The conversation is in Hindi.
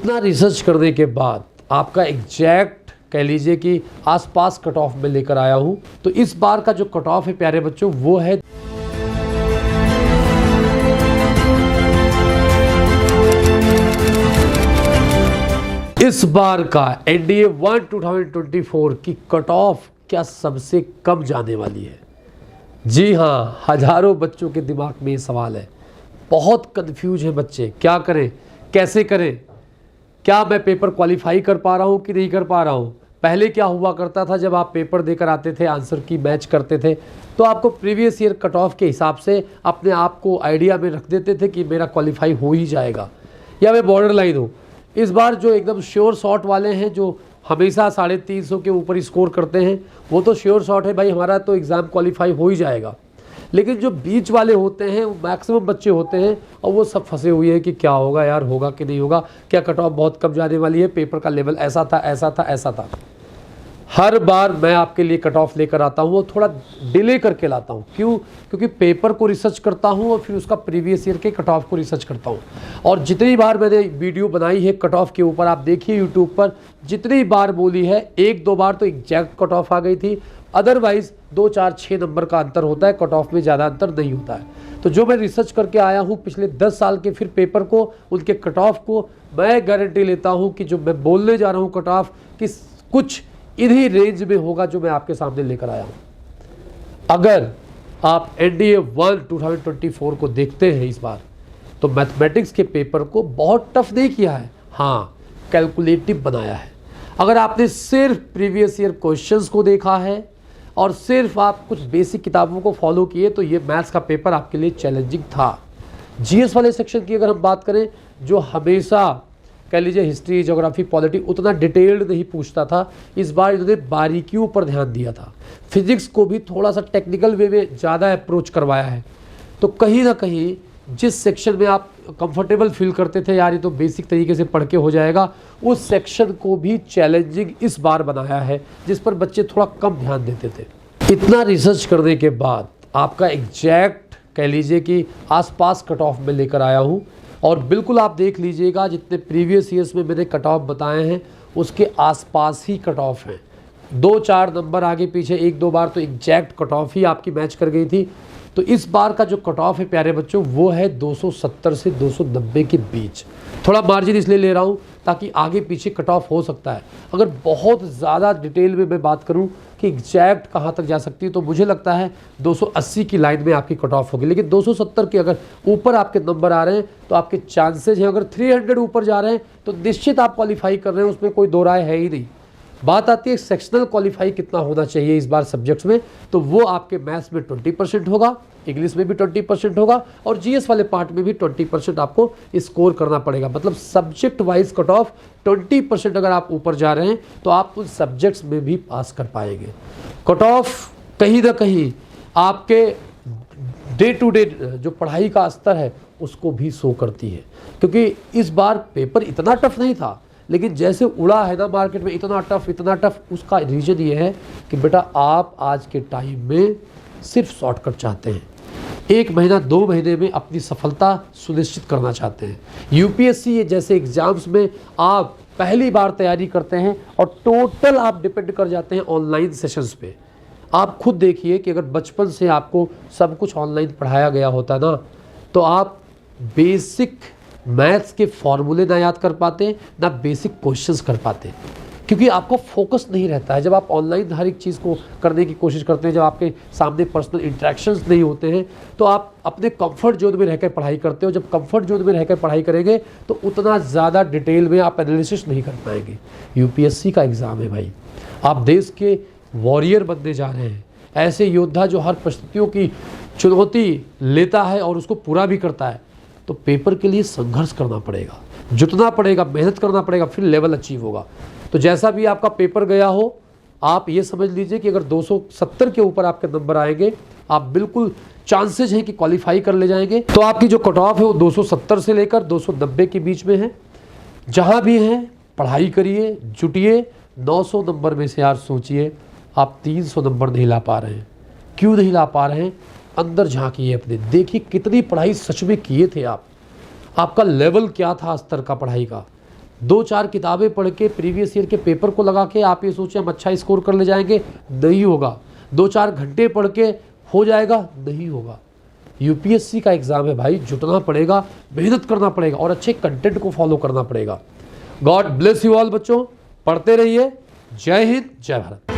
इतना रिसर्च करने के बाद आपका एग्जैक्ट कह लीजिए कि आसपास कट ऑफ में लेकर आया हूं। तो इस बार का जो कट ऑफ है प्यारे बच्चों वो है इस बार का एनडीए 1 2024 की कट ऑफ क्या सबसे कम जाने वाली है। जी हाँ, हजारों बच्चों के दिमाग में ये सवाल है, बहुत कंफ्यूज है बच्चे, क्या करें कैसे करें, क्या मैं पेपर क्वालिफाई कर पा रहा हूँ कि नहीं कर पा रहा हूँ। पहले क्या हुआ करता था, जब आप पेपर देकर आते थे, आंसर की मैच करते थे, तो आपको प्रीवियस ईयर कट ऑफ के हिसाब से अपने आप को आइडिया में रख देते थे कि मेरा क्वालिफाई हो ही जाएगा या मैं बॉर्डर लाइन हूँ। इस बार जो एकदम श्योर शॉट वाले हैं, जो हमेशा 350 के ऊपर स्कोर करते हैं, वो तो श्योर शॉट है भाई, हमारा तो एग्ज़ाम क्वालिफाई हो ही जाएगा। लेकिन जो बीच वाले होते हैं, मैक्सिमम बच्चे होते हैं और वो सब फंसे हुए हैं कि क्या होगा यार, होगा कि नहीं होगा, क्या कट ऑफ बहुत कम जाने वाली है, पेपर का लेवल ऐसा था ऐसा था ऐसा था। हर बार मैं आपके लिए कट ऑफ लेकर आता हूँ, वो थोड़ा डिले करके लाता हूँ। क्यों? क्योंकि पेपर को रिसर्च करता हूँ और फिर उसका प्रीवियस ईयर के कट ऑफ को रिसर्च करता हूँ। और जितनी बार मैंने वीडियो बनाई है कट ऑफ के ऊपर, आप देखिए यूट्यूब पर, जितनी बार बोली है, 1-2 बार तो एग्जैक्ट कट ऑफ आ गई थी, अदरवाइज 2, 4, 6 नंबर का अंतर होता है, कट ऑफ में ज़्यादा अंतर नहीं होता है। तो जो मैं रिसर्च करके आया हूँ पिछले 10 साल के फिर पेपर को, उनके कट ऑफ को, मैं गारंटी लेता हूँ कि जो मैं बोलने जा रहा हूँ कट ऑफ कि कुछ इन्हीं रेंज में होगा जो मैं आपके सामने लेकर आया हूँ। अगर आप एनडीए 1 2024 को देखते हैं इस बार, तो मैथमेटिक्स के पेपर को बहुत टफ नहीं किया है, हाँ कैलकुलेटिव बनाया है। अगर आपने सिर्फ प्रीवियस ईयर क्वेश्चंस को देखा है और सिर्फ आप कुछ बेसिक किताबों को फॉलो किए, तो ये मैथ्स का पेपर आपके लिए चैलेंजिंग था। जीएस वाले सेक्शन की अगर हम बात करें, जो हमेशा कह लीजिए हिस्ट्री, ज्योग्राफी, पॉलिटी उतना डिटेल्ड नहीं पूछता था, इस बार इन्होंने बारीकियों पर ध्यान दिया था। फिजिक्स को भी थोड़ा सा टेक्निकल वे में ज़्यादा अप्रोच करवाया है। तो कहीं ना कहीं जिस सेक्शन में आप कंफर्टेबल फील करते थे, यार ये तो बेसिक तरीके से पढ़ के हो जाएगा, उस सेक्शन को भी चैलेंजिंग इस बार बनाया है, जिस पर बच्चे थोड़ा कम ध्यान देते थे। इतना रिसर्च करने के बाद आपका एग्जैक्ट कह लीजिए कि आसपास कट ऑफ में लेकर आया हूँ। और बिल्कुल आप देख लीजिएगा, जितने प्रीवियस ईयर्स में मैंने कट ऑफ बताए हैं उसके आसपास ही कट ऑफ हैं। 2-4 नंबर आगे पीछे, 1-2 बार तो एग्जैक्ट कट ऑफ ही आपकी मैच कर गई थी। तो इस बार का जो कट ऑफ है प्यारे बच्चों, वो है 270 से 290 के बीच। थोड़ा मार्जिन इसलिए ले रहा हूँ ताकि आगे पीछे कट ऑफ हो सकता है। अगर बहुत ज़्यादा डिटेल में मैं बात करूँ कि एग्जैक्ट कहाँ तक जा सकती है, तो मुझे लगता है 280 की लाइन में आपकी कट ऑफ होगी। लेकिन 270 के अगर ऊपर आपके नंबर आ रहे हैं तो आपके चांसेज हैं, अगर 300 ऊपर जा रहे हैं तो निश्चित आप क्वालिफाई कर रहे हैं, उसमें कोई दो राय है ही नहीं। बात आती है सेक्शनल क्वालिफाई कितना होना चाहिए इस बार सब्जेक्ट्स में, तो वो आपके मैथ्स में 20% होगा, इंग्लिश में भी 20% होगा और जीएस वाले पार्ट में भी 20% आपको स्कोर करना पड़ेगा। मतलब सब्जेक्ट वाइज कट ऑफ 20% अगर आप ऊपर जा रहे हैं तो आप उन सब्जेक्ट्स में भी पास कर पाएंगे। कट ऑफ कहीं ना कहीं आपके डे टू डे जो पढ़ाई का स्तर है उसको भी शो करती है, क्योंकि इस बार पेपर इतना टफ नहीं था, लेकिन जैसे उड़ा है ना मार्केट में इतना टफ, उसका रीज़न ये है कि बेटा आप आज के टाइम में सिर्फ शॉर्टकट चाहते हैं, 1 महीना 2 महीने में अपनी सफलता सुनिश्चित करना चाहते हैं। यूपीएससी जैसे एग्जाम्स में आप पहली बार तैयारी करते हैं और टोटल आप डिपेंड कर जाते हैं ऑनलाइन सेशंस पे। आप खुद देखिए कि अगर बचपन से आपको सब कुछ ऑनलाइन पढ़ाया गया होता ना, तो आप बेसिक मैथ्स के फॉर्मूले ना याद कर पाते, ना बेसिक क्वेश्चंस कर पाते, क्योंकि आपका फोकस नहीं रहता है। जब आप ऑनलाइन हर एक चीज़ को करने की कोशिश करते हैं, जब आपके सामने पर्सनल इंटरेक्शंस नहीं होते हैं, तो आप अपने कंफर्ट जोन में रहकर पढ़ाई करते हो। जब कंफर्ट जोन में रहकर पढ़ाई करेंगे तो उतना ज़्यादा डिटेल में आप एनालिसिस नहीं कर पाएंगे। यूपीएससी का एग्ज़ाम है भाई, आप देश के वॉरियर बनने जा रहे हैं, ऐसे योद्धा जो हर परिस्थितियों की चुनौती लेता है और उसको पूरा भी करता है। तो पेपर के लिए संघर्ष करना पड़ेगा, जुटना पड़ेगा, मेहनत करना पड़ेगा, फिर लेवल अचीव होगा। तो जैसा भी आपका पेपर गया हो, आप ये समझ लीजिए कि अगर 270 के ऊपर आपके नंबर आएंगे, आप बिल्कुल चांसेज हैं कि क्वालिफाई कर ले जाएंगे। तो आपकी जो कट ऑफ है वो 270 से लेकर 290 के बीच में है। जहाँ भी हैं पढ़ाई करिए, जुटिए। 900 नंबर में से यार सोचिए आप 300 नंबर नहीं ला पा रहे हैं। क्यों नहीं ला पा रहे हैं? अंदर झांकिए अपने, देखिए कितनी पढ़ाई सच में किए थे आप, आपका लेवल क्या था स्तर का पढ़ाई का, दो चार किताबें पढ़ के प्रीवियस ईयर के पेपर को लगा के आप ये सोचें हम अच्छा स्कोर कर ले जाएंगे, नहीं होगा। दो चार घंटे पढ़ के हो जाएगा, नहीं होगा। यूपीएससी का एग्ज़ाम है भाई, जुटना पड़ेगा, मेहनत करना पड़ेगा और अच्छे कंटेंट को फॉलो करना पड़ेगा। गॉड ब्लेस यू ऑल बच्चों, पढ़ते रहिए। जय हिंद, जय भारत।